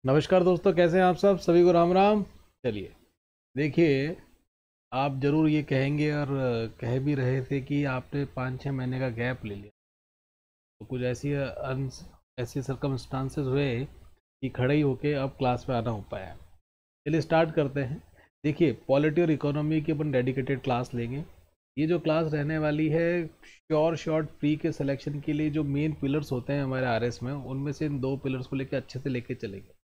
नमस्कार दोस्तों, कैसे हैं आप सब? सभी को राम राम। चलिए, देखिए, आप ज़रूर ये कहेंगे और कह भी रहे थे कि आपने 5-6 महीने का गैप ले लिया। तो कुछ ऐसी सरकमस्टांसेस हुए कि खड़े ही होके अब क्लास में आना हो पाया। चलिए स्टार्ट करते हैं। देखिए, पॉलिटी और इकोनॉमी की अपन डेडिकेटेड क्लास लेंगे। ये जो क्लास रहने वाली है, श्योर शॉर्ट प्री के सिलेक्शन के लिए जो मेन पिलर्स होते हैं हमारे आरएस में, उनमें से इन 2 पिलर्स को लेकर अच्छे से लेके चलेंगे।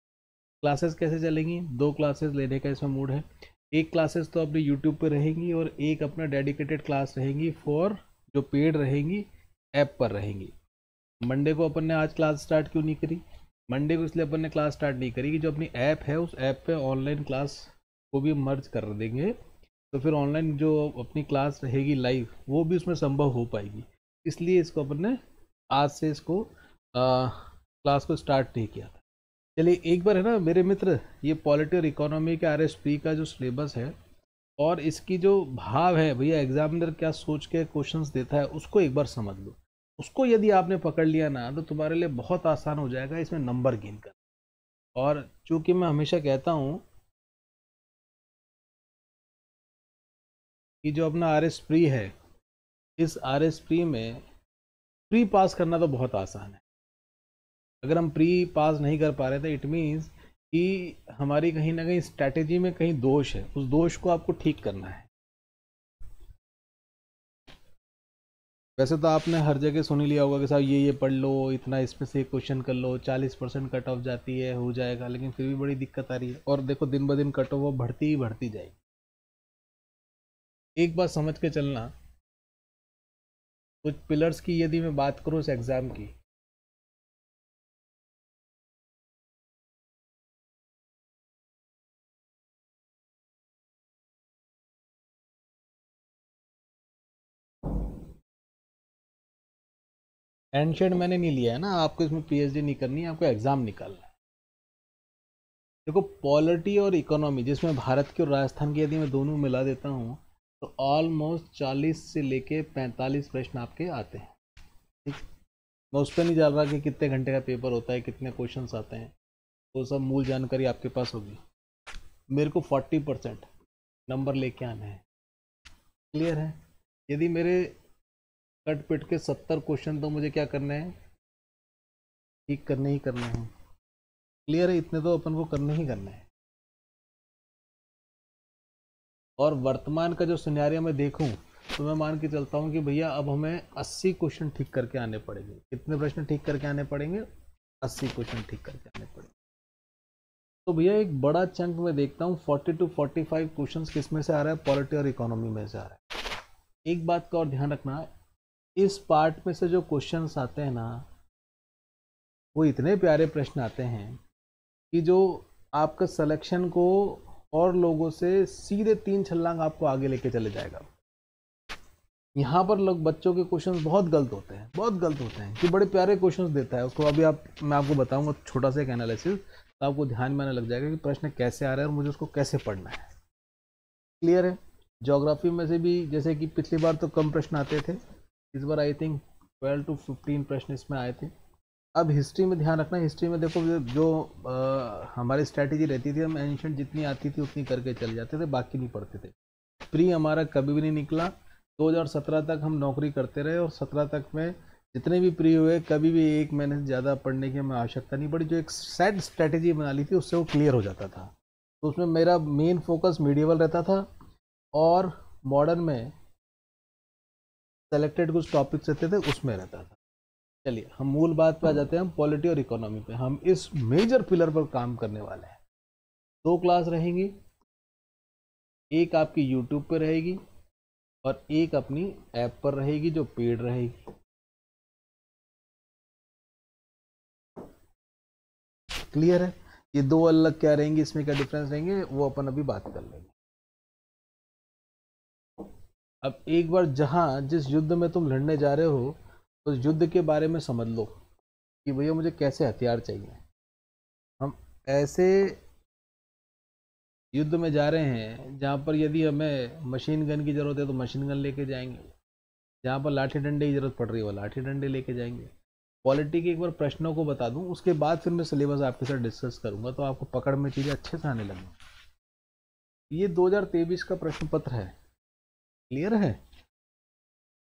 क्लासेस कैसे चलेंगी? 2 क्लासेस लेने का इसमें मूड है। एक क्लासेस तो अपने यूट्यूब पे रहेंगी और एक अपना डेडिकेटेड क्लास रहेंगी फॉर जो पेड रहेंगी, ऐप पर रहेंगी। मंडे को अपन ने आज क्लास स्टार्ट क्यों नहीं करी? मंडे को इसलिए अपन ने क्लास स्टार्ट नहीं करी कि जो अपनी ऐप है उस ऐप पे ऑनलाइन क्लास को भी मर्ज कर देंगे, तो फिर ऑनलाइन जो अपनी क्लास रहेगी लाइव, वो भी उसमें संभव हो पाएगी। इसलिए इसको अपन ने आज से इसको क्लास को स्टार्ट नहीं किया था। चलिए एक बार है ना मेरे मित्र, ये पॉलिटी और इकोनॉमी के आरएसपी का जो सिलेबस है और इसकी जो भाव है, भैया एग्जामिनर क्या सोच के क्वेश्चंस देता है उसको एक बार समझ लो। उसको यदि आपने पकड़ लिया ना, तो तुम्हारे लिए बहुत आसान हो जाएगा इसमें नंबर गेन कर। और चूंकि मैं हमेशा कहता हूँ कि जो अपना आर एस प्री है, इस आर एस प्री में प्री पास करना तो बहुत आसान है। अगर हम प्री पास नहीं कर पा रहे थे, इट मीन्स कि हमारी कहीं ना कहीं स्ट्रैटेजी में कहीं दोष है, उस दोष को आपको ठीक करना है। वैसे तो आपने हर जगह सुन ही लिया होगा कि साहब ये पढ़ लो, इतना इसमें से क्वेश्चन कर लो, 40% कट ऑफ जाती है, हो जाएगा, लेकिन फिर भी बड़ी दिक्कत आ रही है। और देखो, दिन ब दिन कट ऑफ बढ़ती ही बढ़ती जाएगी। एक बात समझ के चलना, कुछ पिलर्स की यदि मैं बात करूँ इस एग्ज़ाम की, एंशेड मैंने नहीं लिया है ना, आपको इसमें पीएचडी नहीं करनी है, आपको एग्ज़ाम निकालना है। देखो, पॉलिटी और इकोनॉमी जिसमें भारत की और राजस्थान की यदि मैं दोनों मिला देता हूँ, तो ऑलमोस्ट 40 से लेके 45 प्रश्न आपके आते हैं। ठीक, मैं उस पर नहीं जा रहा कि कितने घंटे का पेपर होता है, कितने क्वेश्चंस आते हैं, वो सब मूल जानकारी आपके पास होगी। मेरे को 40% नंबर लेके आना है। क्लियर है? यदि मेरे कट पिट के 70 क्वेश्चन, तो मुझे क्या करना है? ठीक करने ही करने हैं। क्लियर है? इतने तो अपन को करने ही करना है। और वर्तमान का जो सिनेरियो मैं देखूं, तो मैं मान के चलता हूं कि भैया अब हमें 80 क्वेश्चन ठीक करके आने पड़ेंगे। कितने प्रश्न ठीक करके आने पड़ेंगे? 80 क्वेश्चन ठीक करके आने पड़ेंगे। तो भैया एक बड़ा चंक मैं देखता हूँ, 40 to 45 क्वेश्चंस किस में से आ रहा है? पॉलिटी और इकोनॉमी में से आ रहा है। एक बात का और ध्यान रखना, इस पार्ट में से जो क्वेश्चंस आते हैं ना, वो इतने प्यारे प्रश्न आते हैं कि जो आपका सिलेक्शन को और लोगों से सीधे 3 छलांग आपको आगे लेके चले जाएगा। यहाँ पर लोग, बच्चों के क्वेश्चंस बहुत गलत होते हैं, बहुत गलत होते हैं, कि बड़े प्यारे क्वेश्चंस देता है उसको। अभी मैं आपको बताऊंगा छोटा सा एक एनालिसिस, तो आपको ध्यान में आने लग जाएगा कि प्रश्न कैसे आ रहा है और मुझे उसको कैसे पढ़ना है। क्लियर है? ज्योग्राफी में से भी, जैसे कि पिछली बार तो कम प्रश्न आते थे, इस बार आई थिंक 12 to 15 प्रश्न इसमें आए थे। अब हिस्ट्री में ध्यान रखना, हिस्ट्री में देखो जो हमारी स्ट्रैटेजी रहती थी, हम एंशिएंट जितनी आती थी उतनी करके चले जाते थे, बाकी नहीं पढ़ते थे। प्री हमारा कभी भी नहीं निकला। 2017 तक हम नौकरी करते रहे और 17 तक में जितने भी प्री हुए, कभी भी 1 महीने से ज़्यादा पढ़ने की हमें आवश्यकता नहीं पड़ी। जो एक सेट स्ट्रैटेजी बना ली थी, उससे वो क्लियर हो जाता था। तो उसमें मेरा मेन फोकस मीडिएवल रहता था और मॉडर्न में सेलेक्टेड कुछ टॉपिक्स रहते थे, उसमें रहता था। चलिए हम मूल बात पे आ जाते हैं, हम पॉलिटी और इकोनॉमी पे। हम इस मेजर पिलर पर काम करने वाले हैं। 2 क्लास रहेंगी, एक आपकी यूट्यूब पे रहेगी और एक अपनी ऐप पर रहेगी जो पेड रहेगी। क्लियर है? ये 2 अलग क्या रहेंगी, इसमें क्या डिफरेंस रहेंगे, वो अपन अभी बात कर लेंगे। अब एक बार जहां जिस युद्ध में तुम लड़ने जा रहे हो, उस युद्ध के बारे में समझ लो कि भैया मुझे कैसे हथियार चाहिए। हम ऐसे युद्ध में जा रहे हैं जहाँ पर यदि हमें मशीन गन की ज़रूरत है तो मशीन गन लेके जाएंगे, जहाँ पर लाठी डंडे की ज़रूरत पड़ रही है वो लाठी डंडे लेके जाएंगे। पॉलिटी के एक बार प्रश्नों को बता दूं, उसके बाद फिर मैं सिलेबस आपके साथ डिस्कस करूंगा, तो आपको पकड़ में चीज़ें अच्छे से आने लगेंगी। ये 2023 का प्रश्न पत्र है, क्लियर है?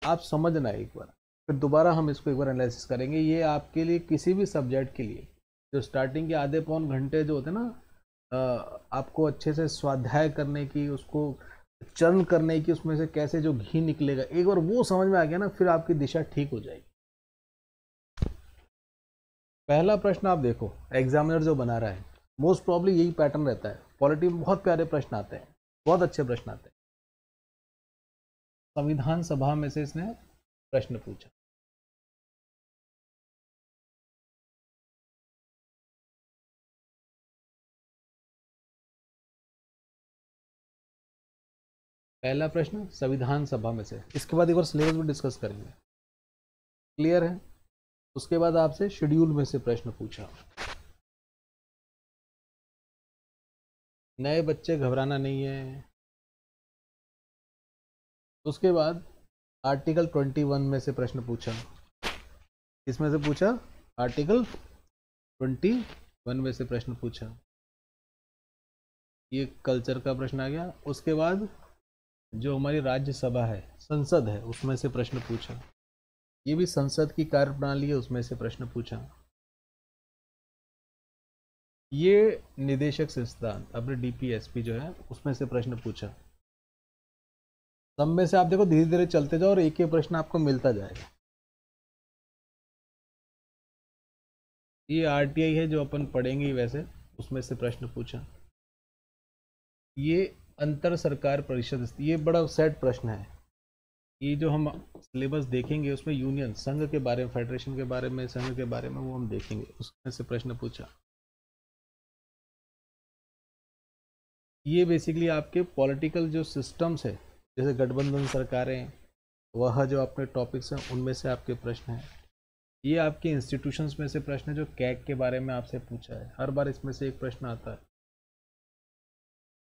आप समझना एक बार, फिर दोबारा हम इसको एक बार एनालिसिस करेंगे। ये आपके लिए किसी भी सब्जेक्ट के लिए जो स्टार्टिंग के आधे पौन घंटे जो होते हैं ना, आपको अच्छे से स्वाध्याय करने की, उसको चर्न करने की, उसमें से कैसे जो घी निकलेगा, एक बार वो समझ में आ गया ना, फिर आपकी दिशा ठीक हो जाएगी। पहला प्रश्न आप देखो, एग्जामिनर जो बना रहा है मोस्ट प्रॉब्ली यही पैटर्न रहता है। पॉलिटी में बहुत प्यारे प्रश्न आते हैं, बहुत अच्छे प्रश्न आते हैं। संविधान सभा में से इसने प्रश्न पूछा, पहला प्रश्न संविधान सभा में से। इसके बाद एक बार सिलेबस भी डिस्कस करेंगे, क्लियर है? उसके बाद आपसे शेड्यूल में से प्रश्न पूछा। नए बच्चे घबराना नहीं है। उसके बाद आर्टिकल 21 में से प्रश्न पूछा। किसमें से पूछा? आर्टिकल 21 में से प्रश्न पूछा। ये कल्चर का प्रश्न आ गया। उसके बाद जो हमारी राज्यसभा है, संसद है, उसमें से प्रश्न पूछा। ये भी संसद की कार्यप्रणाली है, उसमें से प्रश्न पूछा। ये निदेशक संस्थान अपने डीपीएसपी जो है, उसमें से प्रश्न पूछा। सब में से आप देखो धीरे धीरे चलते जाओ और एक एक प्रश्न आपको मिलता जाएगा। ये आरटीआई है जो अपन पढ़ेंगे वैसे, उसमें से प्रश्न पूछा। ये अंतर सरकार परिषद, ये बड़ा सेट प्रश्न है। ये जो हम सिलेबस देखेंगे उसमें यूनियन, संघ के बारे में, फेडरेशन के बारे में, संघ के बारे में वो हम देखेंगे, उसमें से प्रश्न पूछा। ये बेसिकली आपके पॉलिटिकल जो सिस्टम्स है, जैसे गठबंधन सरकारें, वह जो अपने टॉपिक्स हैं उनमें से आपके प्रश्न हैं। ये आपके इंस्टीट्यूशंस में से प्रश्न है जो कैग के बारे में आपसे पूछा है, हर बार इसमें से एक प्रश्न आता है।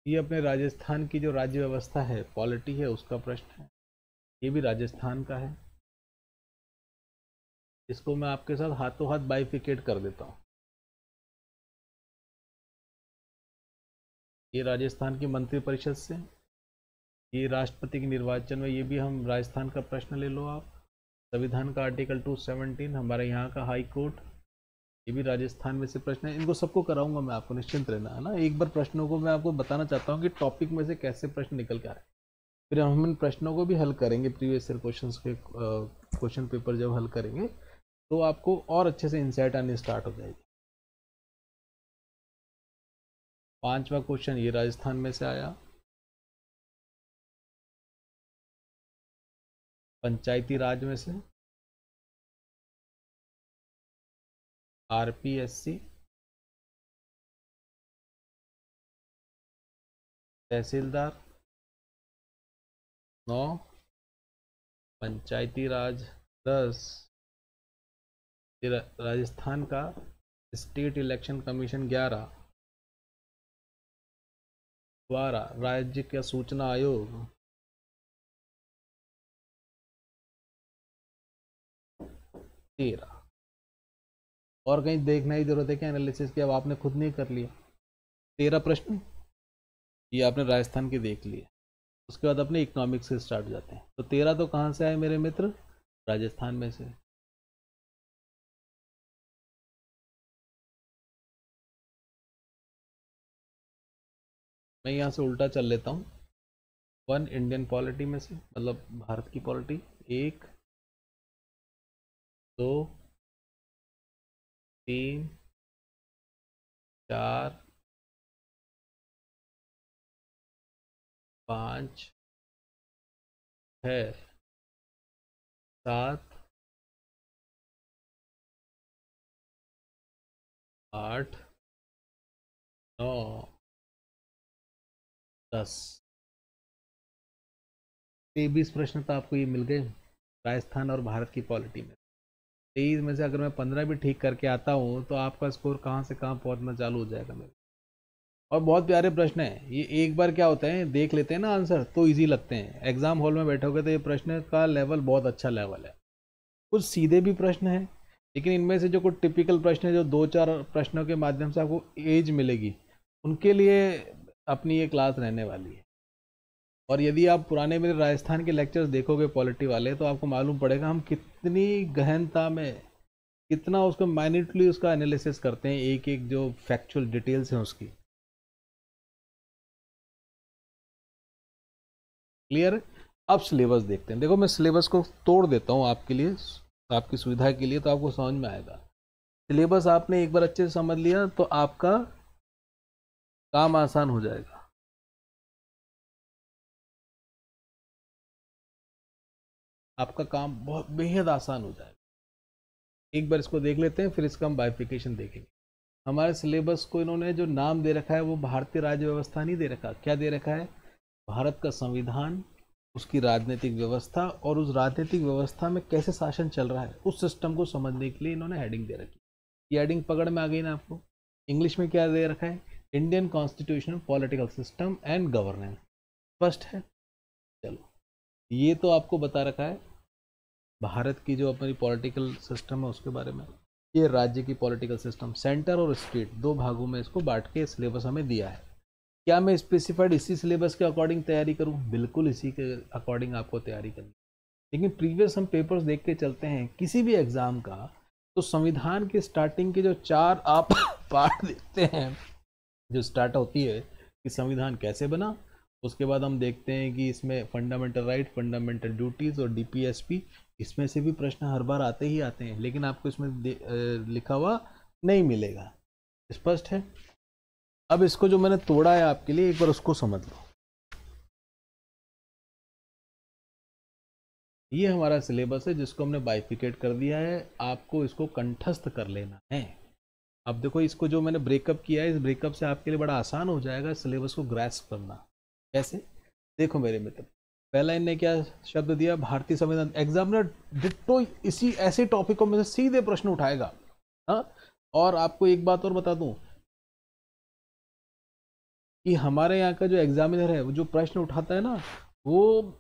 ये अपने राजस्थान की जो राज्य व्यवस्था है, पॉलिटी है, उसका प्रश्न है। ये भी राजस्थान का है। इसको मैं आपके साथ हाथों हाथ बाइफिकेट कर देता हूँ। ये राजस्थान की मंत्रिपरिषद से, ये राष्ट्रपति के निर्वाचन में, ये भी हम राजस्थान का प्रश्न ले लो आप। संविधान का आर्टिकल 217 हमारे यहाँ का हाई कोर्ट, ये भी राजस्थान में से प्रश्न है। इनको सबको कराऊंगा मैं, आपको निश्चिंत रहना है ना। एक बार प्रश्नों को मैं आपको बताना चाहता हूँ कि टॉपिक में से कैसे प्रश्न निकल के आ रहे हैं, फिर हम इन प्रश्नों को भी हल करेंगे। प्रीवियस ईयर क्वेश्चंस के क्वेश्चन पेपर जब हल करेंगे तो आपको और अच्छे से इंसाइट आने स्टार्ट हो जाएगी। 5वां क्वेश्चन ये राजस्थान में से आया, पंचायती राज में से, आरपीएससी, तहसीलदार 9, पंचायती राज 10, राजस्थान का स्टेट इलेक्शन कमीशन 11, 12 राज्य का सूचना आयोग, 13। और कहीं देखना ही जरूरत है क्या एनालिसिस की? अब आपने खुद नहीं कर लिया। 13 प्रश्न ये आपने राजस्थान के देख लिए। उसके बाद अपने इकोनॉमिक्स से स्टार्ट हो जाते हैं। तो 13 तो कहाँ से आए मेरे मित्र? राजस्थान में से। मैं यहाँ से उल्टा चल लेता हूँ। 1 इंडियन पॉलिटी में से, मतलब भारत की पॉलिटी, 1, 2, 3, 4, 5, 6, 7, 8, 9, 10, 23 प्रश्न तो आपको ये मिल गए राजस्थान और भारत की पॉलिटी में। 23 में से अगर मैं 15 भी ठीक करके आता हूँ तो आपका स्कोर कहाँ से कहाँ पहुँचना चालू हो जाएगा मेरे। और बहुत प्यारे प्रश्न है ये। एक बार क्या होता है, देख लेते हैं ना आंसर तो इजी लगते हैं। एग्जाम हॉल में बैठोगे तो ये प्रश्न का लेवल बहुत अच्छा लेवल है। कुछ सीधे भी प्रश्न है, लेकिन इनमें से जो कुछ टिपिकल प्रश्न है, जो 2-4 प्रश्नों के माध्यम से आपको एज मिलेगी, उनके लिए अपनी ये क्लास रहने वाली है। और यदि आप पुराने मेरे राजस्थान के लेक्चर्स देखोगे पॉलिटी वाले, तो आपको मालूम पड़ेगा हम कितनी गहनता में, कितना उसको माइन्यूटली उसका एनालिसिस करते हैं, एक एक जो फैक्चुअल डिटेल्स हैं उसकी। क्लियर? अब सिलेबस देखते हैं। देखो मैं सिलेबस को तोड़ देता हूँ आपके लिए, आपकी सुविधा के लिए, तो आपको समझ में आएगा। सिलेबस आपने एक बार अच्छे से समझ लिया तो आपका काम आसान हो जाएगा। आपका काम बहुत बेहद आसान हो जाएगा। एक बार इसको देख लेते हैं, फिर इसका हम बाइफिकेशन देखेंगे। हमारे सिलेबस को इन्होंने जो नाम दे रखा है वो भारतीय राज्य व्यवस्था नहीं दे रखा। क्या दे रखा है? भारत का संविधान, उसकी राजनीतिक व्यवस्था, और उस राजनीतिक व्यवस्था में कैसे शासन चल रहा है, उस सिस्टम को समझने के लिए इन्होंने हेडिंग दे रखी। ये हेडिंग पकड़ में आ गई ना आपको? इंग्लिश में क्या दे रखा है? Indian constitutional political system and governance. स्पष्ट है? चलो, ये तो आपको बता रखा है भारत की जो अपनी पॉलिटिकल सिस्टम है उसके बारे में। ये राज्य की पॉलिटिकल सिस्टम, सेंटर और स्टेट, दो भागों में इसको बांट के सिलेबस हमें दिया है। क्या मैं स्पेसिफाइड इसी सिलेबस के अकॉर्डिंग तैयारी करूं? बिल्कुल इसी के अकॉर्डिंग आपको तैयारी करनी। लेकिन प्रीवियस हम पेपर्स देख के चलते हैं किसी भी एग्जाम का, तो संविधान के स्टार्टिंग के जो 4 आप पार्ट देखते हैं, जो स्टार्ट होती है कि संविधान कैसे बना, उसके बाद हम देखते हैं कि इसमें फंडामेंटल राइट, फंडामेंटल ड्यूटीज़ और डीपीएसपी, इसमें से भी प्रश्न हर बार आते ही आते हैं, लेकिन आपको इसमें लिखा हुआ नहीं मिलेगा। स्पष्ट है? अब इसको जो मैंने तोड़ा है आपके लिए, एक बार उसको समझ लो। ये हमारा सिलेबस है जिसको हमने बाइफिकेट कर दिया है, आपको इसको कंठस्थ कर लेना है। अब देखो, इसको जो मैंने ब्रेकअप किया है, इस ब्रेकअप से आपके लिए बड़ा आसान हो जाएगा सिलेबस को ग्रैस्प करना। कैसे? देखो मेरे मित्र, पहला इनने क्या शब्द दिया? भारतीय संविधान। एग्जामिनर डिट्टो इसी ऐसे टॉपिकों में से सीधे प्रश्न उठाएगा। हाँ, और आपको एक बात और बता दूं कि हमारे यहाँ का जो एग्जामिनर है, वो जो प्रश्न उठाता है ना, वो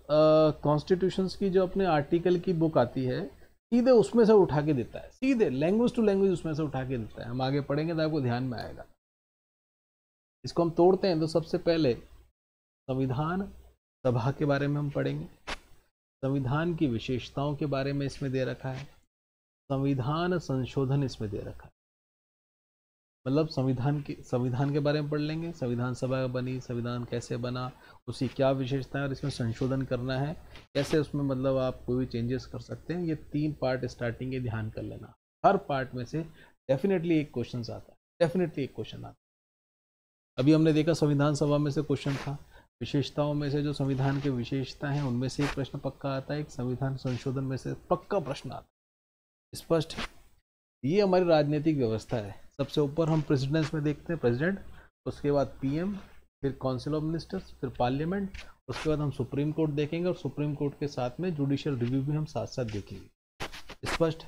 कॉन्स्टिट्यूशंस की जो अपने आर्टिकल की बुक आती है, सीधे उसमें से उठा के देता है, सीधे लैंग्वेज टू लैंग्वेज उसमें से उठा के देता है। हम आगे पढ़ेंगे तो आपको ध्यान में आएगा। इसको हम तोड़ते हैं तो सबसे पहले संविधान सभा के बारे में हम पढ़ेंगे। संविधान की विशेषताओं के बारे में इसमें दे रखा है। संविधान संशोधन इसमें दे रखा है, मतलब संविधान के बारे में पढ़ लेंगे। संविधान सभा बनी, संविधान कैसे बना, उसकी क्या विशेषताएं, और इसमें संशोधन करना है कैसे, उसमें मतलब आप कोई भी चेंजेस कर सकते हैं। ये 3 पार्ट स्टार्टिंग के ध्यान कर लेना। हर पार्ट में से डेफिनेटली एक क्वेश्चन आता है, डेफिनेटली एक क्वेश्चन आता है। अभी हमने देखा संविधान सभा में से क्वेश्चन था, विशेषताओं में से जो संविधान की विशेषता है उनमें से एक प्रश्न पक्का आता है, एक संविधान संशोधन में से पक्का प्रश्न आता है। स्पष्ट है? ये हमारी राजनीतिक व्यवस्था है। सबसे ऊपर हम प्रेसिडेंस में देखते हैं प्रेसिडेंट, उसके बाद पीएम, फिर काउंसिल ऑफ मिनिस्टर्स, फिर पार्लियामेंट, उसके बाद हम सुप्रीम कोर्ट देखेंगे, और सुप्रीम कोर्ट के साथ में जुडिशियल रिव्यू भी हम साथ साथ देखेंगे। स्पष्ट?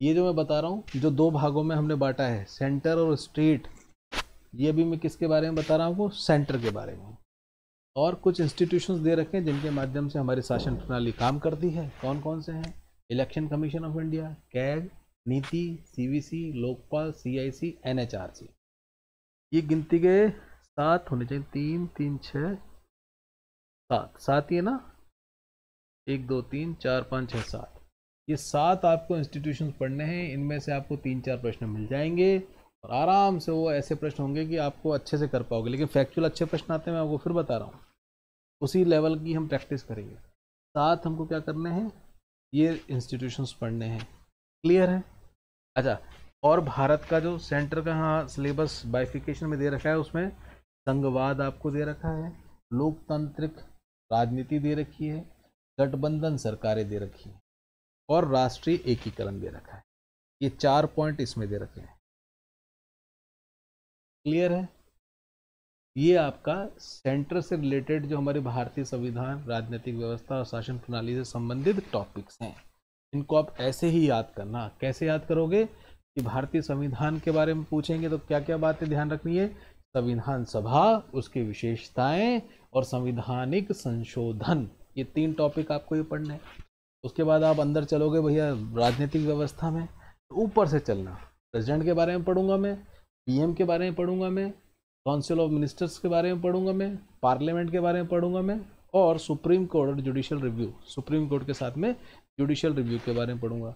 ये जो मैं बता रहा हूँ, जो 2 भागों में हमने बांटा है, सेंटर और स्टेट, ये भी मैं किसके बारे में बता रहा हूँ? सेंटर के बारे में। और कुछ इंस्टीट्यूशंस दे रखे हैं जिनके माध्यम से हमारी शासन प्रणाली काम करती है। कौन कौन से हैं? Election commission of India, CAG, नीति, सीवीसी, लोकपाल, सीआईसी, एनएचआरसी। ये गिनती के 7 होने चाहिए। 3 3 6 7 ही है ना? 1 2 3 4 5 6 7, ये 7 आपको इंस्टीट्यूशंस पढ़ने हैं। इनमें से आपको 3-4 प्रश्न मिल जाएंगे, और आराम से वो ऐसे प्रश्न होंगे कि आपको अच्छे से कर पाओगे। लेकिन फैक्चुअल अच्छे प्रश्न आते हैं, मैं आपको फिर बता रहा हूँ, उसी लेवल की हम प्रैक्टिस करेंगे। 7 हमको क्या करने हैं? ये इंस्टीट्यूशंस पढ़ने हैं। क्लियर है? अच्छा, और भारत का जो सेंटर का हाँ सिलेबस बाइफिकेशन में दे रखा है, उसमें संघवाद आपको दे रखा है, लोकतांत्रिक राजनीति दे रखी है, गठबंधन सरकारें दे रखी है, और राष्ट्रीय एकीकरण दे रखा है। ये 4 पॉइंट इसमें दे रखे हैं। क्लियर है? ये आपका सेंटर से रिलेटेड जो हमारे भारतीय संविधान, राजनीतिक व्यवस्था और शासन प्रणाली से संबंधित टॉपिक्स हैं, इनको आप ऐसे ही याद करना। कैसे याद करोगे? कि भारतीय संविधान के बारे में पूछेंगे तो क्या क्या बातें ध्यान रखनी है? संविधान सभा, उसकी विशेषताएं, और संवैधानिक संशोधन, ये 3 टॉपिक आपको ये पढ़ने हैं। उसके बाद आप अंदर चलोगे भैया राजनीतिक व्यवस्था में, ऊपर से चलना, प्रेसिडेंट के बारे में पढ़ूंगा मैं, पीएम के बारे में पढ़ूंगा मैं, काउंसिल ऑफ मिनिस्टर्स के बारे में पढ़ूंगा मैं, पार्लियामेंट के बारे में पढ़ूंगा मैं, और सुप्रीम कोर्ट और जुडिशियल रिव्यू, सुप्रीम कोर्ट के साथ में जुडिशियल रिव्यू के बारे में पढ़ूंगा।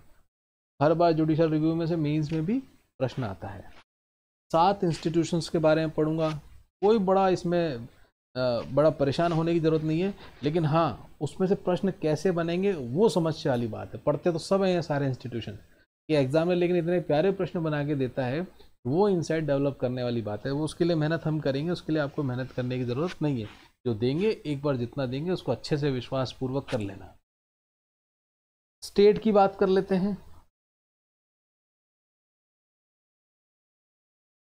हर बार जुडिशियल रिव्यू में से मेंस में भी प्रश्न आता है। 7 इंस्टीट्यूशंस के बारे में पढ़ूंगा। कोई बड़ा इसमें बड़ा परेशान होने की ज़रूरत नहीं है, लेकिन हाँ उसमें से प्रश्न कैसे बनेंगे वो समझने वाली बात है। पढ़ते तो सब हैं सारे इंस्टीट्यूशन ये एग्जाम में, लेकिन इतने प्यारे प्रश्न बना के देता है, वो इनसाइट डेवलप करने वाली बात है। वो उसके लिए मेहनत हम करेंगे, उसके लिए आपको मेहनत करने की ज़रूरत नहीं है। जो देंगे एक बार जितना देंगे उसको अच्छे से विश्वास पूर्वक कर लेना। स्टेट की बात कर लेते हैं।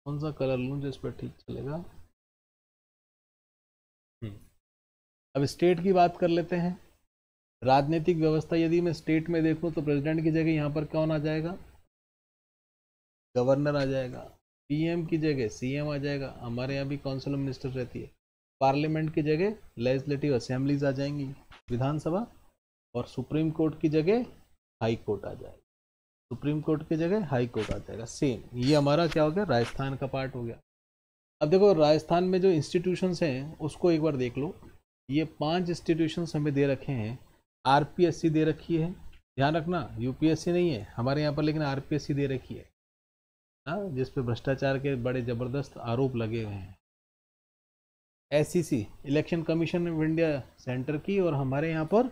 कौन सा कलर लूँ जिस पर ठीक चलेगा? अब स्टेट की बात कर लेते हैं। राजनीतिक व्यवस्था यदि मैं स्टेट में देखूं तो प्रेसिडेंट की जगह यहाँ पर कौन आ जाएगा? गवर्नर आ जाएगा। पीएम की जगह सीएम आ जाएगा। हमारे यहाँ भी काउंसिल ऑफ मिनिस्टर रहती है। पार्लियामेंट की जगह लेजिस्लेटिव असेंबलीज आ जाएंगी, विधानसभा। और सुप्रीम कोर्ट की जगह हाई कोर्ट आ जाएगा। सुप्रीम कोर्ट की जगह हाई कोर्ट आ जाएगा। सेम ये हमारा क्या हो गया? राजस्थान का पार्ट हो गया। अब देखो राजस्थान में जो इंस्टीट्यूशंस हैं उसको एक बार देख लो। ये 5 इंस्टीट्यूशंस हमें दे रखे हैं। आरपीएससी दे रखी है, ध्यान रखना यूपीएससी नहीं है हमारे यहाँ पर, लेकिन आरपीएससी दे रखी है, हाँ, जिस पे भ्रष्टाचार के बड़े ज़बरदस्त आरोप लगे हुए हैं। SCC election commission of India centre की, और हमारे यहाँ पर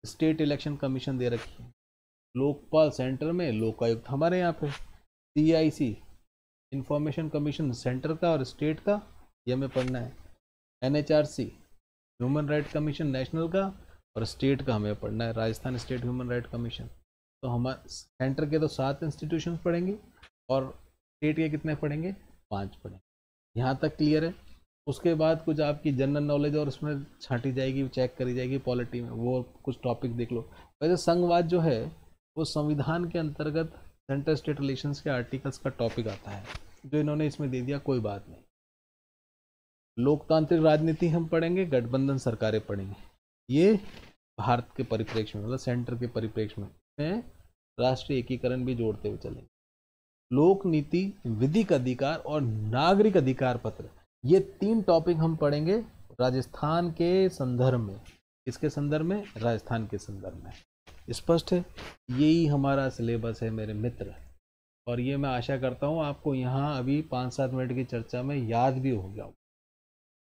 स्टेट इलेक्शन कमीशन दे रखी है। लोकपाल सेंटर में, लोकायुक्त हमारे यहाँ पे। सीआईसी इंफॉर्मेशन कमीशन सेंटर का और स्टेट का, ये हमें पढ़ना है। NHRC human right commission national का, और स्टेट का हमें पढ़ना है, Rajasthan state human right commission. तो हमारे सेंटर के तो 7 इंस्टीट्यूशंस पढ़ेंगे और स्टेट के कितने पढ़ेंगे? 5 पढ़ेंगे। यहाँ तक क्लियर है? उसके बाद कुछ आपकी जनरल नॉलेज और उसमें छांटी जाएगी, चेक करी जाएगी पॉलिटी में, वो कुछ टॉपिक देख लो। वैसे संघवाद जो है वो संविधान के अंतर्गत सेंटर स्टेट रिलेशंस के आर्टिकल्स का टॉपिक आता है, जो इन्होंने इसमें दे दिया, कोई बात नहीं। लोकतांत्रिक राजनीति हम पढ़ेंगे, गठबंधन सरकारें पढ़ेंगे। ये भारत के परिप्रेक्ष्य में, मतलब सेंटर के परिप्रेक्ष्य में राष्ट्रीय एकीकरण भी जोड़ते हुए चलेंगे। लोक नीति, विधिक अधिकार और नागरिक अधिकार पत्र, ये 3 टॉपिक हम पढ़ेंगे राजस्थान के संदर्भ में। किसके संदर्भ में? राजस्थान के संदर्भ में। स्पष्ट है? यही हमारा सिलेबस है मेरे मित्र, और ये मैं आशा करता हूँ आपको यहाँ अभी 5-7 मिनट की चर्चा में याद भी हो गया।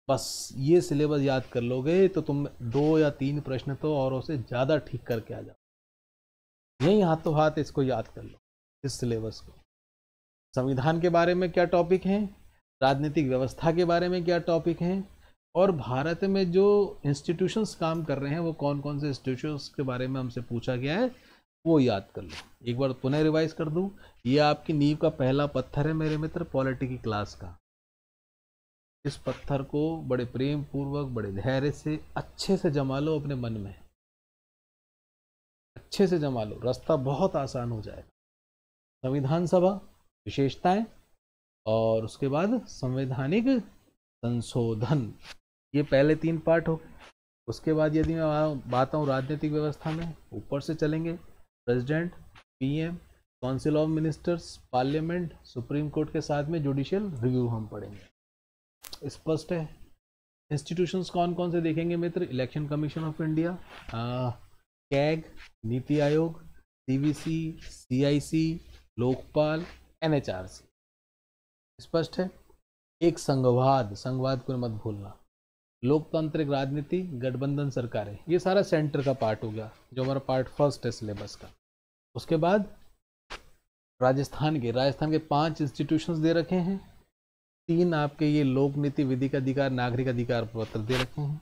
बस ये सिलेबस याद कर लोगे तो तुम 2 या 3 प्रश्न तो औरों से ज़्यादा ठीक करके आ जाओ। यही हाथों हाथ इसको याद कर लो, इस सिलेबस को। संविधान के बारे में क्या टॉपिक हैं, राजनीतिक व्यवस्था के बारे में क्या टॉपिक हैं, और भारत में जो इंस्टीट्यूशंस काम कर रहे हैं वो कौन कौन से इंस्टीट्यूशंस के बारे में हमसे पूछा गया है, वो याद कर लो। एक बार पुनः रिवाइज कर दूं, ये आपकी नींव का पहला पत्थर है मेरे मित्र पॉलिटी की क्लास का। इस पत्थर को बड़े प्रेम पूर्वक, बड़े धैर्य से, अच्छे से जमा लो अपने मन में, अच्छे से जमा लो, रास्ता बहुत आसान हो जाएगा। संविधान सभा, विशेषताएं, और उसके बाद संवैधानिक संशोधन, ये पहले 3 पार्ट हो। उसके बाद यदि मैं बात आऊँ राजनीतिक व्यवस्था में, ऊपर से चलेंगे president, PM, council of ministers, parliament, supreme court के साथ में जुडिशियल रिव्यू हम पढ़ेंगे। स्पष्ट है? इंस्टीट्यूशंस कौन कौन से देखेंगे मित्र? Election commission of India, CAG, NITI Aayog, CVC, CIC, Lokpal, NHRC. स्पष्ट है? एक संघवाद, संघवाद को मत भूलना। लोकतांत्रिक राजनीति, गठबंधन सरकारें, ये सारा सेंटर का पार्ट हो गया, जो हमारा पार्ट फर्स्ट है सिलेबस का। उसके बाद राजस्थान के 5 इंस्टीट्यूशंस दे रखे हैं। 3 आपके ये लोक नीति, विधिक अधिकार, नागरिक अधिकार पत्र दे रखे हैं।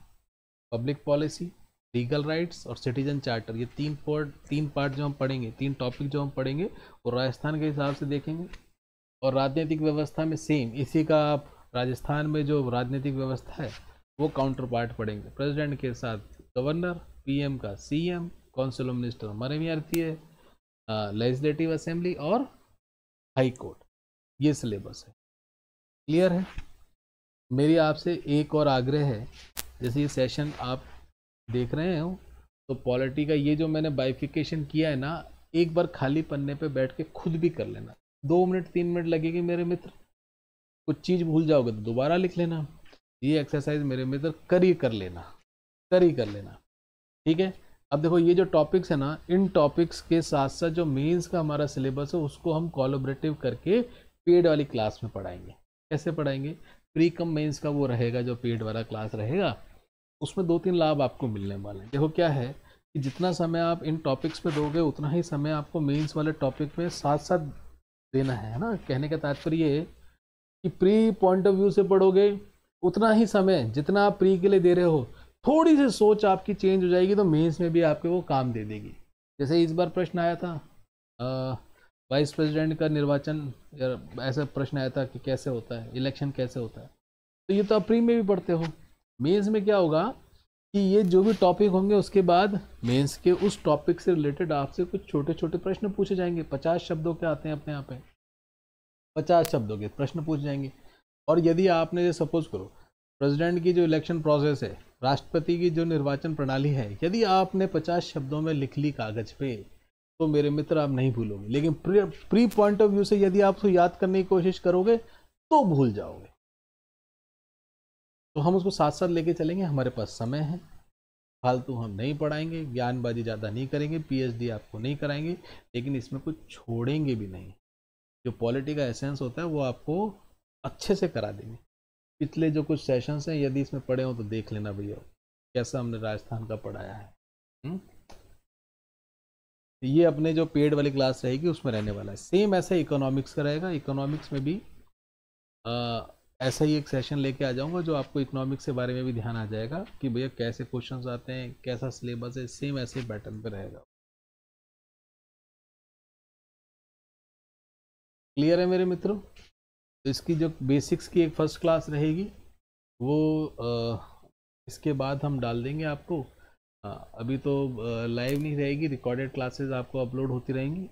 पब्लिक पॉलिसी, लीगल राइट्स और सिटीजन चार्टर, ये 3 पार्ट जो हम पढ़ेंगे, 3 टॉपिक जो हम पढ़ेंगे वो राजस्थान के हिसाब से देखेंगे। और राजनीतिक व्यवस्था में सेम इसी का आप राजस्थान में जो राजनीतिक व्यवस्था है वो काउंटर पार्ट पढ़ेंगे। प्रेसिडेंट के साथ गवर्नर, पीएम का सीएम, काउंसिल ऑफ मिनिस्टर हमारे में आती है, लेजिस्लेटिव असेंबली और हाई कोर्ट। ये सिलेबस है। क्लियर है? मेरी आपसे एक और आग्रह है, जैसे ये सेशन आप देख रहे हो तो पॉलिटी का ये जो मैंने बाइफिकेशन किया है ना, एक बार खाली पन्ने पे बैठ के खुद भी कर लेना। 2 मिनट 3 मिनट लगेगी मेरे मित्र, कुछ चीज़ भूल जाओगे तो दोबारा लिख लेना। ये एक्सरसाइज मेरे मित्र कर ही कर लेना, कर ही कर लेना, ठीक है। अब देखो ये जो टॉपिक्स है ना, इन टॉपिक्स के साथ साथ जो मेंस का हमारा सिलेबस है उसको हम कोलैबोरेटिव करके पेड वाली क्लास में पढ़ाएंगे। कैसे पढ़ाएंगे? प्री कम मेंस का वो रहेगा जो पेड वाला क्लास रहेगा, उसमें 2-3 लाभ आपको मिलने वाले हैं। देखो क्या है कि जितना समय आप इन टॉपिक्स पे दोगे उतना ही समय आपको मेंस वाले टॉपिक में साथ साथ देना है ना। कहने का तात्पर्य ये कि प्री पॉइंट ऑफ व्यू से पढ़ोगे उतना ही समय जितना आप प्री के लिए दे रहे हो, थोड़ी सी सोच आपकी चेंज हो जाएगी तो मेंस में भी आपके वो काम दे देगी। जैसे इस बार प्रश्न आया था वाइस प्रेसिडेंट का निर्वाचन, ऐसा प्रश्न आया था कि कैसे होता है इलेक्शन, कैसे होता है, तो ये तो आप प्री में भी पढ़ते हो। मेंस में क्या होगा कि ये जो भी टॉपिक होंगे उसके बाद मेंस के उस टॉपिक से रिलेटेड आपसे कुछ छोटे छोटे प्रश्न पूछे जाएंगे। 50 शब्दों के आते हैं अपने यहाँ पे, 50 शब्दों के प्रश्न पूछ जाएंगे। और यदि आपने ये सपोज करो प्रेसिडेंट की जो इलेक्शन प्रोसेस है, राष्ट्रपति की जो निर्वाचन प्रणाली है, यदि आपने 50 शब्दों में लिख ली कागज पे तो मेरे मित्र आप नहीं भूलोगे। लेकिन प्री पॉइंट ऑफ व्यू से यदि आप उसको याद करने की कोशिश करोगे तो भूल जाओगे। तो हम उसको साथ साथ लेके चलेंगे, हमारे पास समय है, फालतू हम नहीं पढ़ाएंगे, ज्ञानबाजी ज़्यादा नहीं करेंगे, पीएचडी आपको नहीं कराएंगे, लेकिन इसमें कुछ छोड़ेंगे भी नहीं। जो पॉलिटी का एसेंस होता है वो आपको अच्छे से करा देंगे। पिछले जो कुछ सेशंस हैं यदि इसमें पढ़े हो तो देख लेना भैया कैसा हमने राजस्थान का पढ़ाया है। ये अपने जो पेड वाली क्लास रहेगी उसमें रहने वाला है। सेम ऐसा इकोनॉमिक्स का रहेगा। इकोनॉमिक्स में भी ऐसा ही एक सेशन लेके आ जाऊंगा जो आपको इकोनॉमिक्स के बारे में भी ध्यान आ जाएगा कि भैया कैसे क्वेश्चंस आते हैं, कैसा सिलेबस है। सेम ऐसे ही पैटर्न पे रहेगा। क्लियर है मेरे मित्रों? तो इसकी जो बेसिक्स की एक फर्स्ट क्लास रहेगी वो इसके बाद हम डाल देंगे आपको। अभी तो लाइव नहीं रहेगी, रिकॉर्डेड क्लासेस आपको अपलोड होती रहेंगी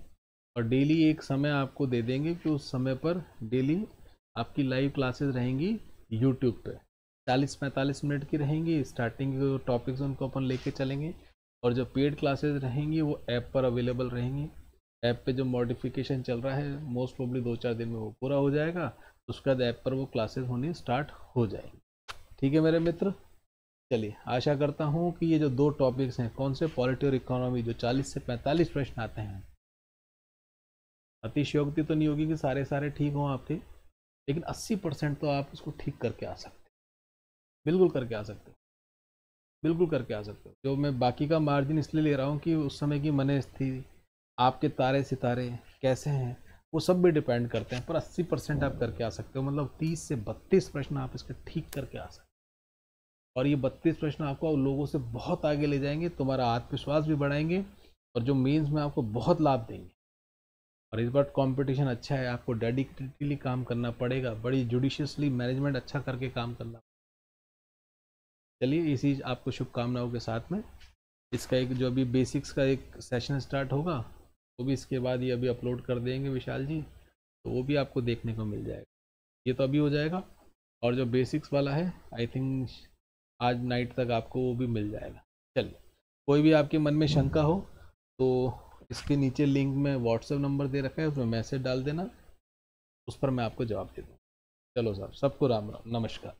और डेली एक समय आपको दे देंगे कि उस समय पर डेली आपकी लाइव क्लासेस रहेंगी यूट्यूब पे। 40-45 मिनट की रहेंगी। स्टार्टिंग के टॉपिक्स उनको अपन लेके चलेंगे और जो पेड क्लासेस रहेंगी वो ऐप पर अवेलेबल रहेंगी। ऐप पे जो मॉडिफिकेशन चल रहा है मोस्ट प्रोबेबली 2-4 दिन में वो पूरा हो जाएगा, उसके बाद ऐप पर वो क्लासेस होनी स्टार्ट हो जाएंगी। ठीक है मेरे मित्र, चलिए आशा करता हूँ कि ये जो 2 टॉपिक्स हैं, कौन से, पॉलिटी और इकोनॉमी, जो 40 से 45 प्रश्न आते हैं, अतिशयोक्ति तो नहीं होगी कि सारे ठीक हों आपके, लेकिन 80% तो आप उसको ठीक करके आ सकते हो। बिल्कुल करके आ सकते हो, बिल्कुल करके आ सकते हो। जो मैं बाकी का मार्जिन इसलिए ले रहा हूँ कि उस समय की मनस्थिति, आपके तारे सितारे कैसे हैं, वो सब भी डिपेंड करते हैं, पर 80% आप करके आ सकते हो। मतलब 30 से 32 प्रश्न आप इसके ठीक करके आ सकते हो। और ये 32 प्रश्न आपको लोगों से बहुत आगे ले जाएंगे, तुम्हारा आत्मविश्वास भी बढ़ाएंगे और जो मेंस में आपको बहुत लाभ देंगे। और इस बार कंपटीशन अच्छा है, आपको डेडिकेटेडली काम करना पड़ेगा, बड़ी जुडिशियसली मैनेजमेंट अच्छा करके काम करना। चलिए इसी आपको शुभकामनाओं के साथ में इसका एक जो अभी बेसिक्स का एक सेशन स्टार्ट होगा वो भी इसके बाद ये अभी अपलोड कर देंगे विशाल जी, तो वो भी आपको देखने को मिल जाएगा। ये तो अभी हो जाएगा और जो बेसिक्स वाला है आई थिंक आज नाइट तक आपको वो भी मिल जाएगा। चलिए, कोई भी आपके मन में शंका हो तो इसके नीचे लिंक में व्हाट्सएप नंबर दे रखा है, उसमें मैसेज डाल देना, उस पर मैं आपको जवाब दे दूँ। चलो साहब, सबको राम राम, नमस्कार।